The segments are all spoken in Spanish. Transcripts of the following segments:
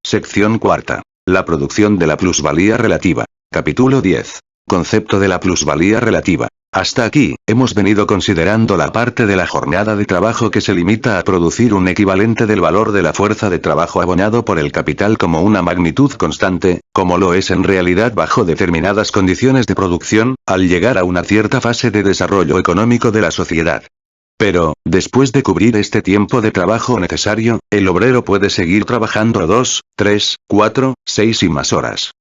Sección cuarta. La producción de la plusvalía relativa. Capítulo 10. Concepto de la plusvalía relativa. Hasta aquí, hemos venido considerando la parte de la jornada de trabajo que se limita a producir un equivalente del valor de la fuerza de trabajo abonado por el capital como una magnitud constante, como lo es en realidad bajo determinadas condiciones de producción, al llegar a una cierta fase de desarrollo económico de la sociedad. Pero, después de cubrir este tiempo de trabajo necesario, el obrero puede seguir trabajando 2, 3, 4, 6 y más horas.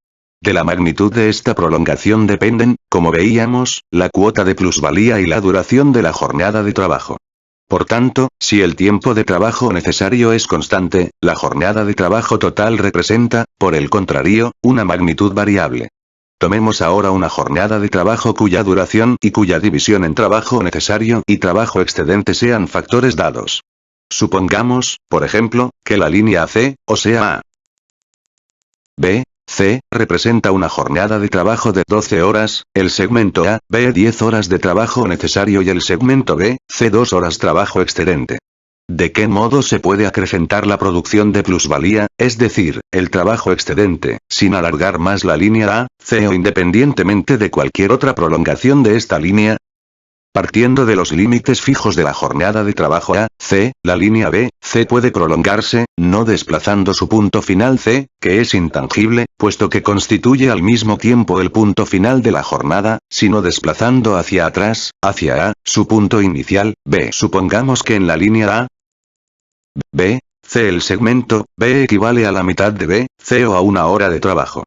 De la magnitud de esta prolongación dependen, como veíamos, la cuota de plusvalía y la duración de la jornada de trabajo. Por tanto, si el tiempo de trabajo necesario es constante, la jornada de trabajo total representa, por el contrario, una magnitud variable. Tomemos ahora una jornada de trabajo cuya duración y cuya división en trabajo necesario y trabajo excedente sean factores dados. Supongamos, por ejemplo, que la línea C, o sea A, B, C, representa una jornada de trabajo de 12 horas, el segmento A, B 10 horas de trabajo necesario y el segmento B, C 2 horas trabajo excedente. ¿De qué modo se puede acrecentar la producción de plusvalía, es decir, el trabajo excedente, sin alargar más la línea A, C o independientemente de cualquier otra prolongación de esta línea? Partiendo de los límites fijos de la jornada de trabajo A, C, la línea B, C puede prolongarse, no desplazando su punto final C, que es intangible, puesto que constituye al mismo tiempo el punto final de la jornada, sino desplazando hacia atrás, hacia A, su punto inicial, B. Supongamos que en la línea A, B, C el segmento, B equivale a la mitad de B, C o a una hora de trabajo.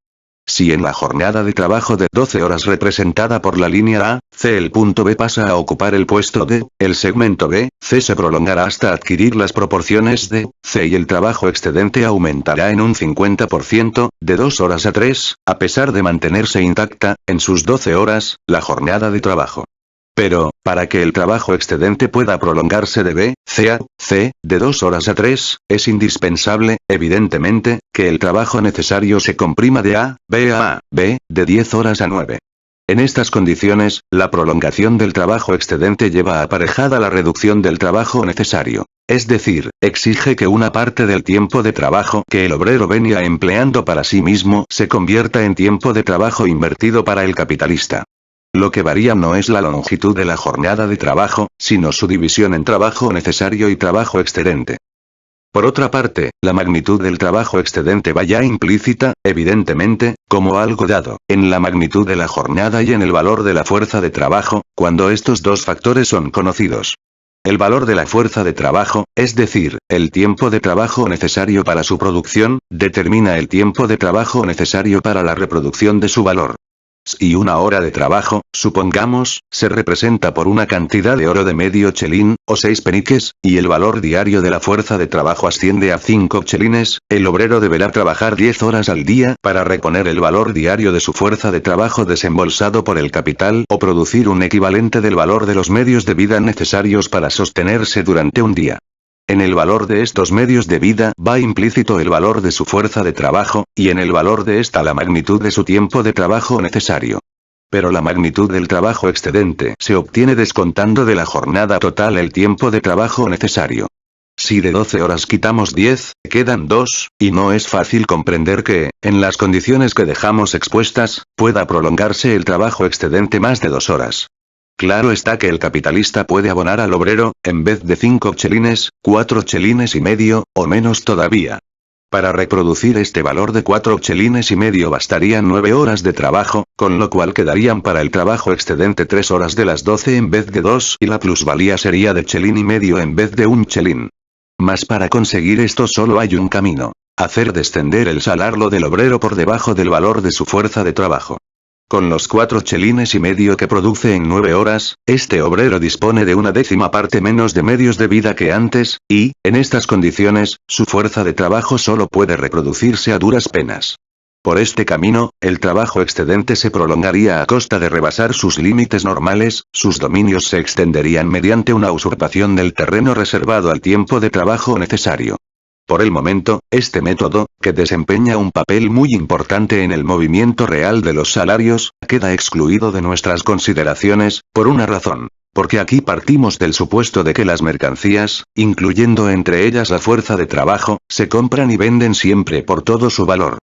Si en la jornada de trabajo de 12 horas representada por la línea A, C el punto B pasa a ocupar el puesto D, el segmento B, C se prolongará hasta adquirir las proporciones de C y el trabajo excedente aumentará en un 50%, de 2 horas a 3, a pesar de mantenerse intacta, en sus 12 horas, la jornada de trabajo. Pero, para que el trabajo excedente pueda prolongarse de B, C a C, de 2 horas a 3, es indispensable, evidentemente, que el trabajo necesario se comprima de A, B, de 10 horas a 9. En estas condiciones, la prolongación del trabajo excedente lleva aparejada la reducción del trabajo necesario. Es decir, exige que una parte del tiempo de trabajo que el obrero venía empleando para sí mismo se convierta en tiempo de trabajo invertido para el capitalista. Lo que varía no es la longitud de la jornada de trabajo, sino su división en trabajo necesario y trabajo excedente. Por otra parte, la magnitud del trabajo excedente va ya implícita, evidentemente, como algo dado, en la magnitud de la jornada y en el valor de la fuerza de trabajo, cuando estos dos factores son conocidos. El valor de la fuerza de trabajo, es decir, el tiempo de trabajo necesario para su producción, determina el tiempo de trabajo necesario para la reproducción de su valor. Si una hora de trabajo, supongamos, se representa por una cantidad de oro de medio chelín, o 6 peniques, y el valor diario de la fuerza de trabajo asciende a 5 chelines, el obrero deberá trabajar 10 horas al día para reponer el valor diario de su fuerza de trabajo desembolsado por el capital o producir un equivalente del valor de los medios de vida necesarios para sostenerse durante un día. En el valor de estos medios de vida va implícito el valor de su fuerza de trabajo, y en el valor de esta la magnitud de su tiempo de trabajo necesario. Pero la magnitud del trabajo excedente se obtiene descontando de la jornada total el tiempo de trabajo necesario. Si de 12 horas quitamos 10, quedan 2, y no es fácil comprender que, en las condiciones que dejamos expuestas, pueda prolongarse el trabajo excedente más de 2 horas. Claro está que el capitalista puede abonar al obrero, en vez de 5 chelines, 4 chelines y medio, o menos todavía. Para reproducir este valor de 4 chelines y medio bastarían 9 horas de trabajo, con lo cual quedarían para el trabajo excedente 3 horas de las 12 en vez de 2 y la plusvalía sería de chelín y medio en vez de 1 chelín. Mas para conseguir esto solo hay un camino: hacer descender el salario del obrero por debajo del valor de su fuerza de trabajo. Con los 4 chelines y medio que produce en 9 horas, este obrero dispone de una décima parte menos de medios de vida que antes, y, en estas condiciones, su fuerza de trabajo solo puede reproducirse a duras penas. Por este camino, el trabajo excedente se prolongaría a costa de rebasar sus límites normales, sus dominios se extenderían mediante una usurpación del terreno reservado al tiempo de trabajo necesario. Por el momento, este método, que desempeña un papel muy importante en el movimiento real de los salarios, queda excluido de nuestras consideraciones, por una razón. Porque aquí partimos del supuesto de que las mercancías, incluyendo entre ellas la fuerza de trabajo, se compran y venden siempre por todo su valor.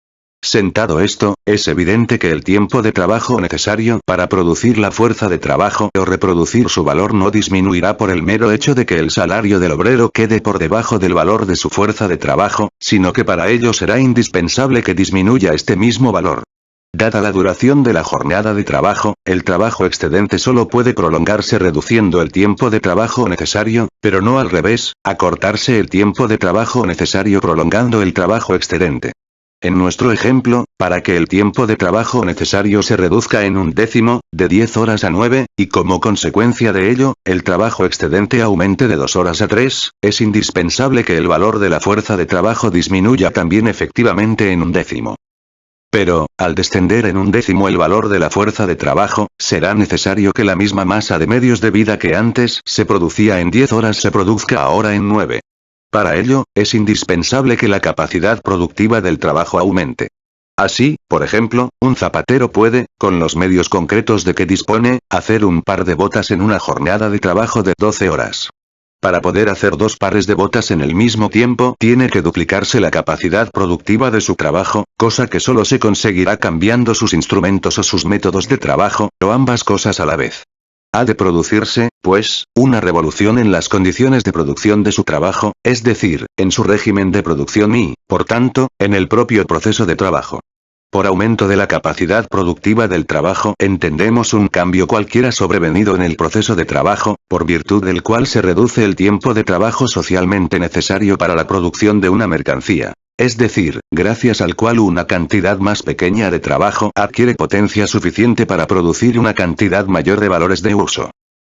Sentado esto, es evidente que el tiempo de trabajo necesario para producir la fuerza de trabajo o reproducir su valor no disminuirá por el mero hecho de que el salario del obrero quede por debajo del valor de su fuerza de trabajo, sino que para ello será indispensable que disminuya este mismo valor. Dada la duración de la jornada de trabajo, el trabajo excedente solo puede prolongarse reduciendo el tiempo de trabajo necesario, pero no al revés, acortarse el tiempo de trabajo necesario prolongando el trabajo excedente. En nuestro ejemplo, para que el tiempo de trabajo necesario se reduzca en 1/10, de 10 horas a 9, y como consecuencia de ello, el trabajo excedente aumente de 2 horas a 3, es indispensable que el valor de la fuerza de trabajo disminuya también efectivamente en 1/10. Pero, al descender en 1/10 el valor de la fuerza de trabajo, será necesario que la misma masa de medios de vida que antes se producía en 10 horas se produzca ahora en 9. Para ello, es indispensable que la capacidad productiva del trabajo aumente. Así, por ejemplo, un zapatero puede, con los medios concretos de que dispone, hacer un par de botas en una jornada de trabajo de 12 horas. Para poder hacer 2 pares de botas en el mismo tiempo, tiene que duplicarse la capacidad productiva de su trabajo, cosa que solo se conseguirá cambiando sus instrumentos o sus métodos de trabajo, o ambas cosas a la vez. Ha de producirse, pues, una revolución en las condiciones de producción de su trabajo, es decir, en su régimen de producción y, por tanto, en el propio proceso de trabajo. Por aumento de la capacidad productiva del trabajo entendemos un cambio cualquiera sobrevenido en el proceso de trabajo, por virtud del cual se reduce el tiempo de trabajo socialmente necesario para la producción de una mercancía. Es decir, gracias al cual una cantidad más pequeña de trabajo adquiere potencia suficiente para producir una cantidad mayor de valores de uso.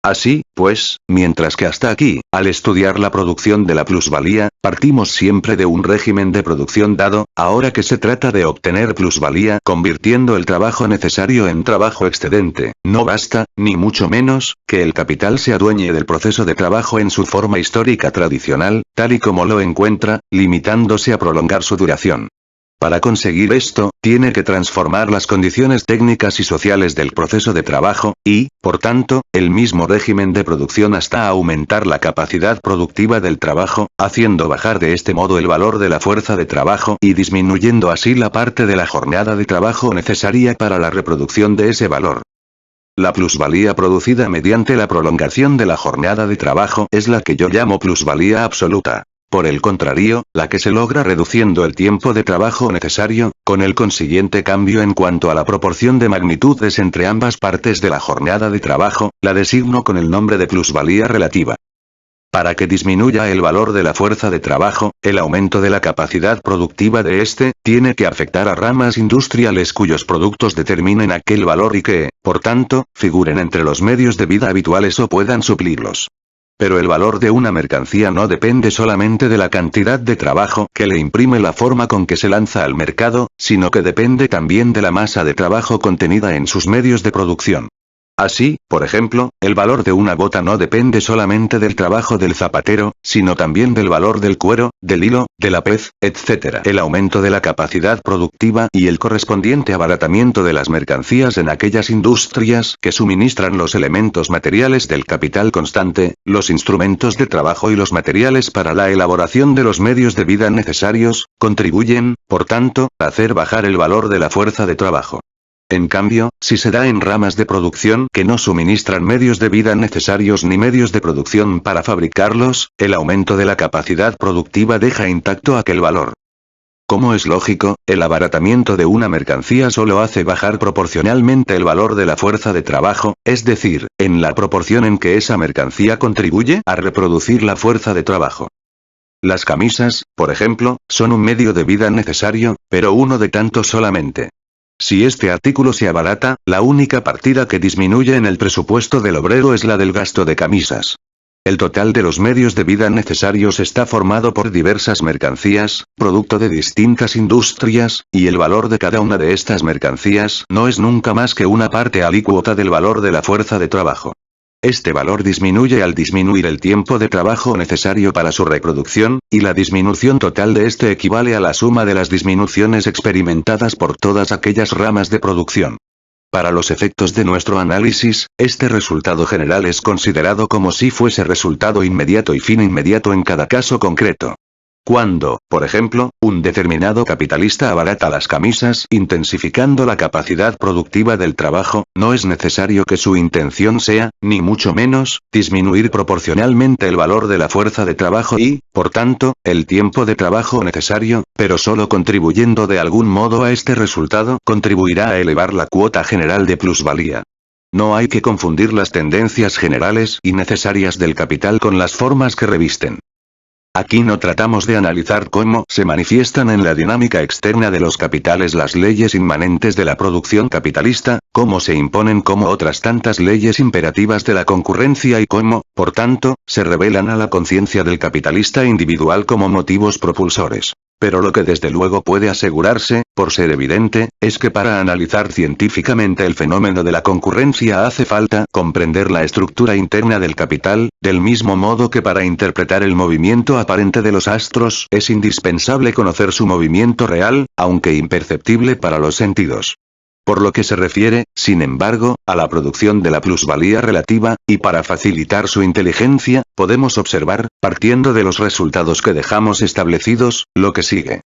Así, pues, mientras que hasta aquí, al estudiar la producción de la plusvalía, partimos siempre de un régimen de producción dado, ahora que se trata de obtener plusvalía convirtiendo el trabajo necesario en trabajo excedente, no basta, ni mucho menos, que el capital se adueñe del proceso de trabajo en su forma histórica tradicional, tal y como lo encuentra, limitándose a prolongar su duración. Para conseguir esto, tiene que transformar las condiciones técnicas y sociales del proceso de trabajo, y, por tanto, el mismo régimen de producción hasta aumentar la capacidad productiva del trabajo, haciendo bajar de este modo el valor de la fuerza de trabajo y disminuyendo así la parte de la jornada de trabajo necesaria para la reproducción de ese valor. La plusvalía producida mediante la prolongación de la jornada de trabajo es la que yo llamo plusvalía absoluta. Por el contrario, la que se logra reduciendo el tiempo de trabajo necesario, con el consiguiente cambio en cuanto a la proporción de magnitudes entre ambas partes de la jornada de trabajo, la designo con el nombre de plusvalía relativa. Para que disminuya el valor de la fuerza de trabajo, el aumento de la capacidad productiva de éste, tiene que afectar a ramas industriales cuyos productos determinen aquel valor y que, por tanto, figuren entre los medios de vida habituales o puedan suplirlos. Pero el valor de una mercancía no depende solamente de la cantidad de trabajo que le imprime la forma con que se lanza al mercado, sino que depende también de la masa de trabajo contenida en sus medios de producción. Así, por ejemplo, el valor de una bota no depende solamente del trabajo del zapatero, sino también del valor del cuero, del hilo, de la pez, etc. El aumento de la capacidad productiva y el correspondiente abaratamiento de las mercancías en aquellas industrias que suministran los elementos materiales del capital constante, los instrumentos de trabajo y los materiales para la elaboración de los medios de vida necesarios, contribuyen, por tanto, a hacer bajar el valor de la fuerza de trabajo. En cambio, si se da en ramas de producción que no suministran medios de vida necesarios ni medios de producción para fabricarlos, el aumento de la capacidad productiva deja intacto aquel valor. Como es lógico, el abaratamiento de una mercancía solo hace bajar proporcionalmente el valor de la fuerza de trabajo, es decir, en la proporción en que esa mercancía contribuye a reproducir la fuerza de trabajo. Las camisas, por ejemplo, son un medio de vida necesario, pero uno de tantos solamente. Si este artículo se abarata, la única partida que disminuye en el presupuesto del obrero es la del gasto de camisas. El total de los medios de vida necesarios está formado por diversas mercancías, producto de distintas industrias, y el valor de cada una de estas mercancías no es nunca más que una parte alícuota del valor de la fuerza de trabajo. Este valor disminuye al disminuir el tiempo de trabajo necesario para su reproducción, y la disminución total de este equivale a la suma de las disminuciones experimentadas por todas aquellas ramas de producción. Para los efectos de nuestro análisis, este resultado general es considerado como si fuese resultado inmediato y fin inmediato en cada caso concreto. Cuando, por ejemplo, un determinado capitalista abarata las camisas intensificando la capacidad productiva del trabajo, no es necesario que su intención sea, ni mucho menos, disminuir proporcionalmente el valor de la fuerza de trabajo y, por tanto, el tiempo de trabajo necesario, pero solo contribuyendo de algún modo a este resultado contribuirá a elevar la cuota general de plusvalía. No hay que confundir las tendencias generales y necesarias del capital con las formas que revisten. Aquí no tratamos de analizar cómo se manifiestan en la dinámica externa de los capitales las leyes inmanentes de la producción capitalista, cómo se imponen como otras tantas leyes imperativas de la concurrencia y cómo, por tanto, se revelan a la conciencia del capitalista individual como motivos propulsores. Pero lo que desde luego puede asegurarse, por ser evidente, es que para analizar científicamente el fenómeno de la concurrencia hace falta comprender la estructura interna del capital, del mismo modo que para interpretar el movimiento aparente de los astros es indispensable conocer su movimiento real, aunque imperceptible para los sentidos. Por lo que se refiere, sin embargo, a la producción de la plusvalía relativa, y para facilitar su inteligencia, podemos observar, partiendo de los resultados que dejamos establecidos, lo que sigue.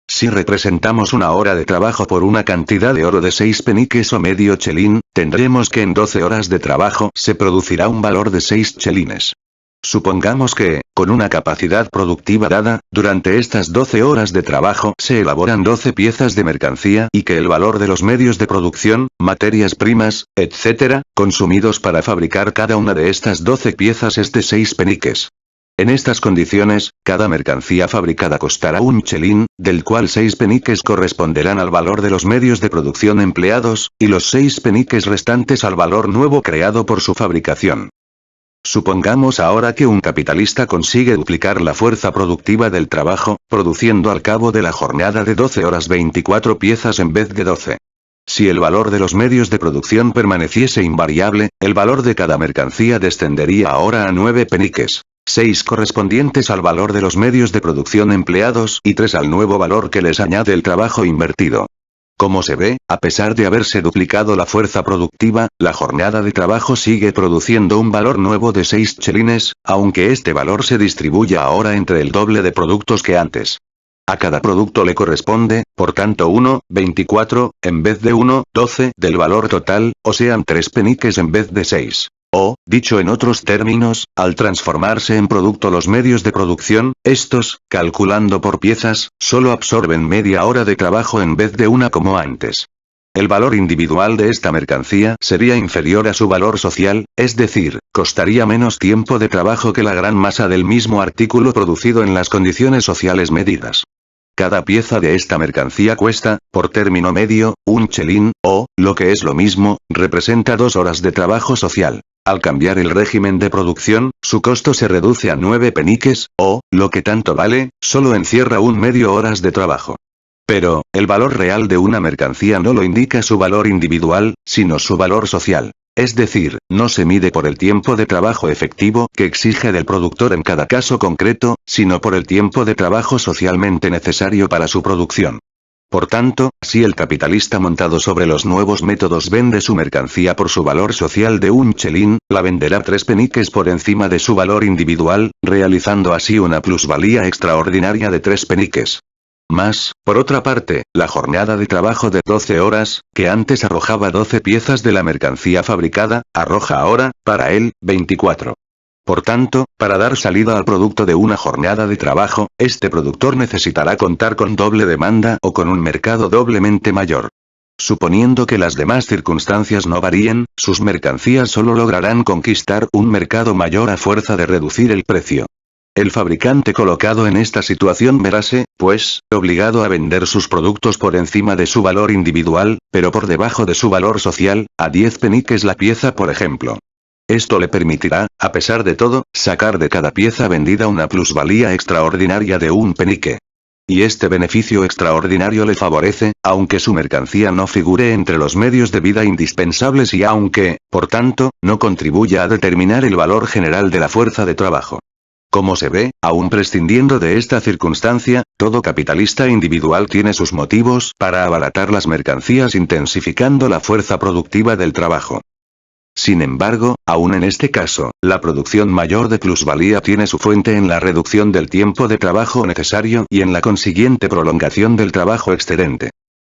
Si representamos una hora de trabajo por una cantidad de oro de 6 peniques o medio chelín, tendremos que en 12 horas de trabajo se producirá un valor de 6 chelines. Supongamos que, con una capacidad productiva dada, durante estas 12 horas de trabajo se elaboran 12 piezas de mercancía y que el valor de los medios de producción, materias primas, etc., consumidos para fabricar cada una de estas 12 piezas es de 6 peniques. En estas condiciones, cada mercancía fabricada costará un chelín, del cual 6 peniques corresponderán al valor de los medios de producción empleados, y los 6 peniques restantes al valor nuevo creado por su fabricación. Supongamos ahora que un capitalista consigue duplicar la fuerza productiva del trabajo, produciendo al cabo de la jornada de 12 horas 24 piezas en vez de 12. Si el valor de los medios de producción permaneciese invariable, el valor de cada mercancía descendería ahora a 9 peniques. 6 correspondientes al valor de los medios de producción empleados y 3 al nuevo valor que les añade el trabajo invertido. Como se ve, a pesar de haberse duplicado la fuerza productiva, la jornada de trabajo sigue produciendo un valor nuevo de 6 chelines, aunque este valor se distribuya ahora entre el doble de productos que antes. A cada producto le corresponde, por tanto 1,24, en vez de 1,12 del valor total, o sean 3 peniques en vez de 6. O, dicho en otros términos, al transformarse en producto los medios de producción, estos, calculando por piezas, solo absorben media hora de trabajo en vez de una como antes. El valor individual de esta mercancía sería inferior a su valor social, es decir, costaría menos tiempo de trabajo que la gran masa del mismo artículo producido en las condiciones sociales medidas. Cada pieza de esta mercancía cuesta, por término medio, un chelín, o, lo que es lo mismo, representa 2 horas de trabajo social. Al cambiar el régimen de producción, su costo se reduce a 9 peniques, o, lo que tanto vale, solo encierra un medio horas de trabajo. Pero, el valor real de una mercancía no lo indica su valor individual, sino su valor social. Es decir, no se mide por el tiempo de trabajo efectivo que exige del productor en cada caso concreto, sino por el tiempo de trabajo socialmente necesario para su producción. Por tanto, si el capitalista montado sobre los nuevos métodos vende su mercancía por su valor social de un chelín, la venderá 3 peniques por encima de su valor individual, realizando así una plusvalía extraordinaria de 3 peniques. Más, por otra parte, la jornada de trabajo de 12 horas, que antes arrojaba 12 piezas de la mercancía fabricada, arroja ahora, para él, 24. Por tanto, para dar salida al producto de una jornada de trabajo, este productor necesitará contar con doble demanda o con un mercado doblemente mayor. Suponiendo que las demás circunstancias no varíen, sus mercancías solo lograrán conquistar un mercado mayor a fuerza de reducir el precio. El fabricante colocado en esta situación veráse, pues, obligado a vender sus productos por encima de su valor individual, pero por debajo de su valor social, a 10 peniques la pieza por ejemplo. Esto le permitirá, a pesar de todo, sacar de cada pieza vendida una plusvalía extraordinaria de un penique. Y este beneficio extraordinario le favorece, aunque su mercancía no figure entre los medios de vida indispensables y aunque, por tanto, no contribuya a determinar el valor general de la fuerza de trabajo. Como se ve, aún prescindiendo de esta circunstancia, todo capitalista individual tiene sus motivos para abaratar las mercancías intensificando la fuerza productiva del trabajo. Sin embargo, aún en este caso, la producción mayor de plusvalía tiene su fuente en la reducción del tiempo de trabajo necesario y en la consiguiente prolongación del trabajo excedente.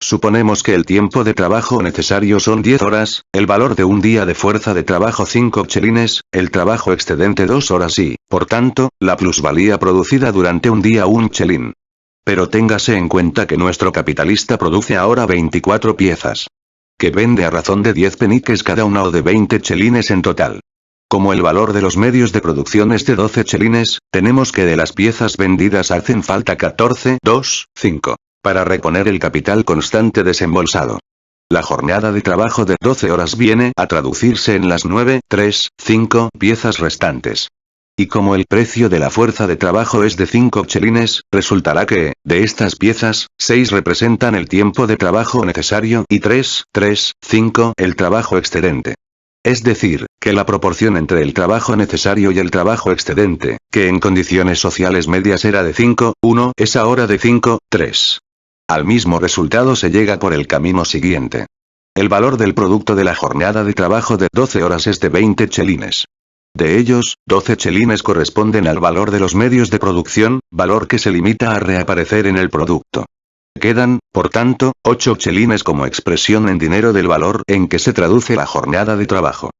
Suponemos que el tiempo de trabajo necesario son 10 horas, el valor de un día de fuerza de trabajo 5 chelines, el trabajo excedente 2 horas y, por tanto, la plusvalía producida durante un día 1 chelín. Pero téngase en cuenta que nuestro capitalista produce ahora 24 piezas. Que vende a razón de 10 peniques cada una o de 20 chelines en total. Como el valor de los medios de producción es de 12 chelines, tenemos que de las piezas vendidas hacen falta 14, 2, 5. Para reponer el capital constante desembolsado. La jornada de trabajo de 12 horas viene a traducirse en las 9, 3, 5 piezas restantes. Y como el precio de la fuerza de trabajo es de 5 chelines, resultará que, de estas piezas, 6 representan el tiempo de trabajo necesario y 3, 5 el trabajo excedente. Es decir, que la proporción entre el trabajo necesario y el trabajo excedente, que en condiciones sociales medias era de 5, 1, es ahora de 5, 3. Al mismo resultado se llega por el camino siguiente. El valor del producto de la jornada de trabajo de 12 horas es de 20 chelines. De ellos, 12 chelines corresponden al valor de los medios de producción, valor que se limita a reaparecer en el producto. Quedan, por tanto, 8 chelines como expresión en dinero del valor en que se traduce la jornada de trabajo.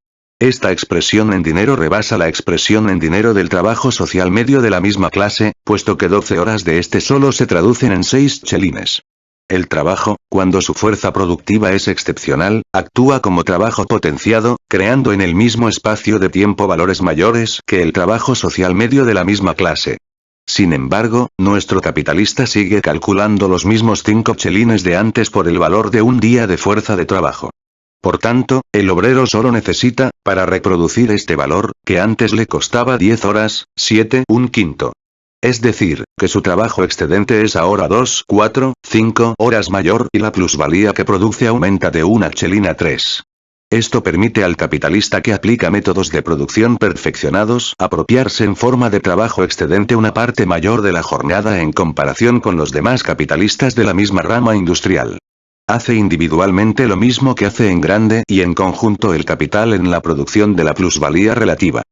Esta expresión en dinero rebasa la expresión en dinero del trabajo social medio de la misma clase, puesto que 12 horas de este solo se traducen en 6 chelines. El trabajo, cuando su fuerza productiva es excepcional, actúa como trabajo potenciado, creando en el mismo espacio de tiempo valores mayores que el trabajo social medio de la misma clase. Sin embargo, nuestro capitalista sigue calculando los mismos 5 chelines de antes por el valor de un día de fuerza de trabajo. Por tanto, el obrero solo necesita, para reproducir este valor, que antes le costaba 10 horas, 7, un quinto. Es decir, que su trabajo excedente es ahora 2, 4, 5 horas mayor y la plusvalía que produce aumenta de 1 chelín a 3. Esto permite al capitalista que aplica métodos de producción perfeccionados apropiarse en forma de trabajo excedente una parte mayor de la jornada en comparación con los demás capitalistas de la misma rama industrial. Hace individualmente lo mismo que hace en grande y en conjunto el capital en la producción de la plusvalía relativa.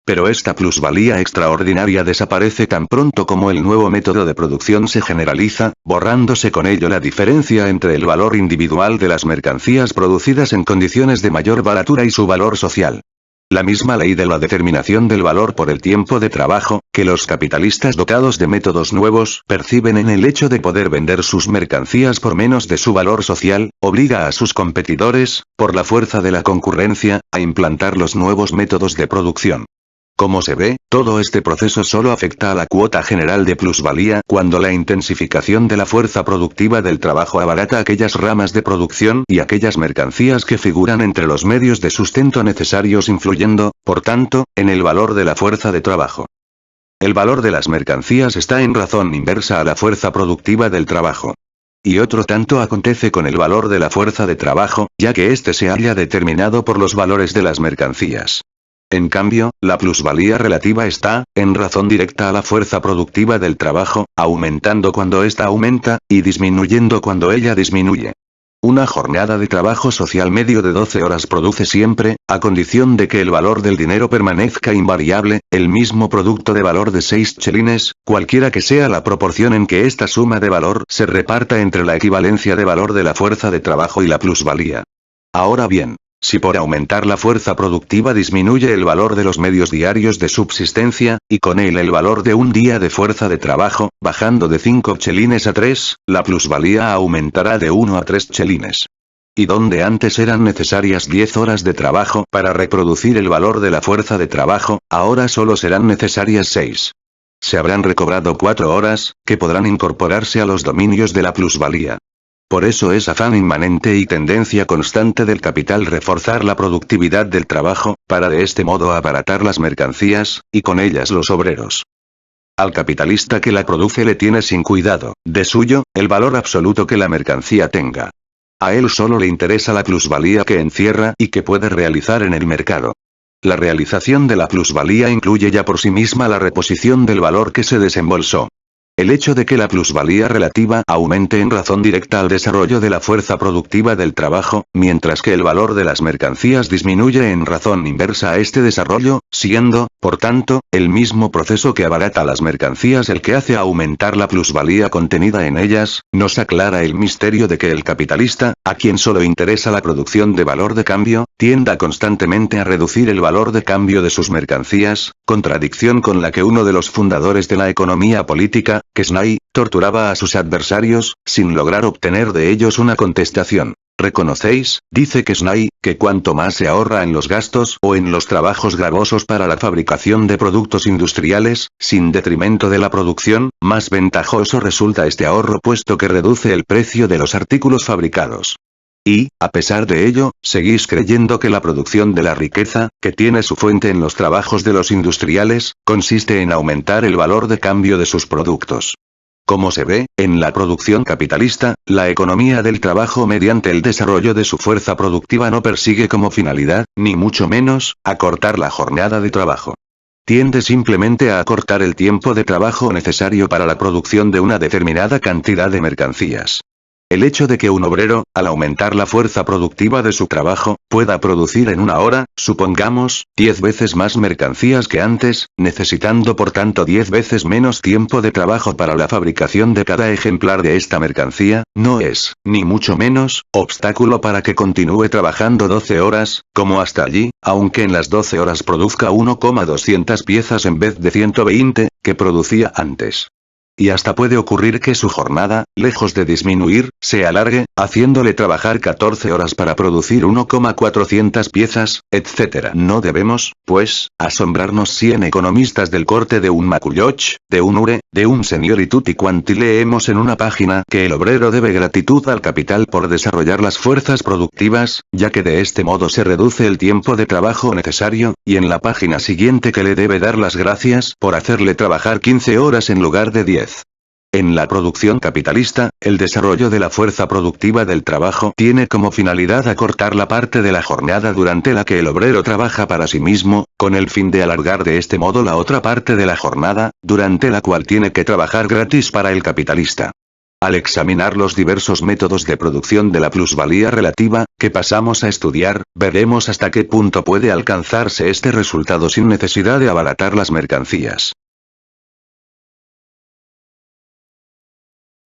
Pero esta plusvalía extraordinaria desaparece tan pronto como el nuevo método de producción se generaliza, borrándose con ello la diferencia entre el valor individual de las mercancías producidas en condiciones de mayor baratura y su valor social. La misma ley de la determinación del valor por el tiempo de trabajo, que los capitalistas dotados de métodos nuevos perciben en el hecho de poder vender sus mercancías por menos de su valor social, obliga a sus competidores, por la fuerza de la concurrencia, a implantar los nuevos métodos de producción. Como se ve, todo este proceso solo afecta a la cuota general de plusvalía cuando la intensificación de la fuerza productiva del trabajo abarata aquellas ramas de producción y aquellas mercancías que figuran entre los medios de sustento necesarios influyendo, por tanto, en el valor de la fuerza de trabajo. El valor de las mercancías está en razón inversa a la fuerza productiva del trabajo. Y otro tanto acontece con el valor de la fuerza de trabajo, ya que éste se halla determinado por los valores de las mercancías. En cambio, la plusvalía relativa está, en razón directa a la fuerza productiva del trabajo, aumentando cuando ésta aumenta, y disminuyendo cuando ella disminuye. Una jornada de trabajo social medio de 12 horas produce siempre, a condición de que el valor del dinero permanezca invariable, el mismo producto de valor de 6 chelines, cualquiera que sea la proporción en que esta suma de valor se reparta entre la equivalencia de valor de la fuerza de trabajo y la plusvalía. Ahora bien, si por aumentar la fuerza productiva disminuye el valor de los medios diarios de subsistencia, y con él el valor de un día de fuerza de trabajo, bajando de 5 chelines a 3, la plusvalía aumentará de 1 a 3 chelines. Y donde antes eran necesarias 10 horas de trabajo para reproducir el valor de la fuerza de trabajo, ahora solo serán necesarias 6. Se habrán recobrado 4 horas, que podrán incorporarse a los dominios de la plusvalía. Por eso es afán inmanente y tendencia constante del capital reforzar la productividad del trabajo, para de este modo abaratar las mercancías, y con ellas los obreros. Al capitalista que la produce le tiene sin cuidado, de suyo, el valor absoluto que la mercancía tenga. A él solo le interesa la plusvalía que encierra y que puede realizar en el mercado. La realización de la plusvalía incluye ya por sí misma la reposición del valor que se desembolsó. El hecho de que la plusvalía relativa aumente en razón directa al desarrollo de la fuerza productiva del trabajo, mientras que el valor de las mercancías disminuye en razón inversa a este desarrollo, siendo, por tanto, el mismo proceso que abarata las mercancías el que hace aumentar la plusvalía contenida en ellas, nos aclara el misterio de que el capitalista, a quien solo interesa la producción de valor de cambio, tienda constantemente a reducir el valor de cambio de sus mercancías, contradicción con la que uno de los fundadores de la economía política, Kesnay, torturaba a sus adversarios, sin lograr obtener de ellos una contestación. ¿Reconocéis, dice Kesnay, que cuanto más se ahorra en los gastos o en los trabajos gravosos para la fabricación de productos industriales, sin detrimento de la producción, más ventajoso resulta este ahorro puesto que reduce el precio de los artículos fabricados? Y, a pesar de ello, seguís creyendo que la producción de la riqueza, que tiene su fuente en los trabajos de los industriales, consiste en aumentar el valor de cambio de sus productos. Como se ve, en la producción capitalista, la economía del trabajo mediante el desarrollo de su fuerza productiva no persigue como finalidad, ni mucho menos, acortar la jornada de trabajo. Tiende simplemente a acortar el tiempo de trabajo necesario para la producción de una determinada cantidad de mercancías. El hecho de que un obrero, al aumentar la fuerza productiva de su trabajo, pueda producir en una hora, supongamos, 10 veces más mercancías que antes, necesitando por tanto 10 veces menos tiempo de trabajo para la fabricación de cada ejemplar de esta mercancía, no es, ni mucho menos, obstáculo para que continúe trabajando 12 horas, como hasta allí, aunque en las 12 horas produzca 1,200 piezas en vez de 120, que producía antes. Y hasta puede ocurrir que su jornada, lejos de disminuir, se alargue, haciéndole trabajar 14 horas para producir 1,400 piezas, etc. No debemos, pues, asombrarnos si en economistas del corte de un Maculloch, de un Ure, de un señor y tutti quanti leemos en una página que el obrero debe gratitud al capital por desarrollar las fuerzas productivas, ya que de este modo se reduce el tiempo de trabajo necesario, y en la página siguiente que le debe dar las gracias por hacerle trabajar 15 horas en lugar de 10. En la producción capitalista, el desarrollo de la fuerza productiva del trabajo tiene como finalidad acortar la parte de la jornada durante la que el obrero trabaja para sí mismo, con el fin de alargar de este modo la otra parte de la jornada, durante la cual tiene que trabajar gratis para el capitalista. Al examinar los diversos métodos de producción de la plusvalía relativa, que pasamos a estudiar, veremos hasta qué punto puede alcanzarse este resultado sin necesidad de abaratar las mercancías.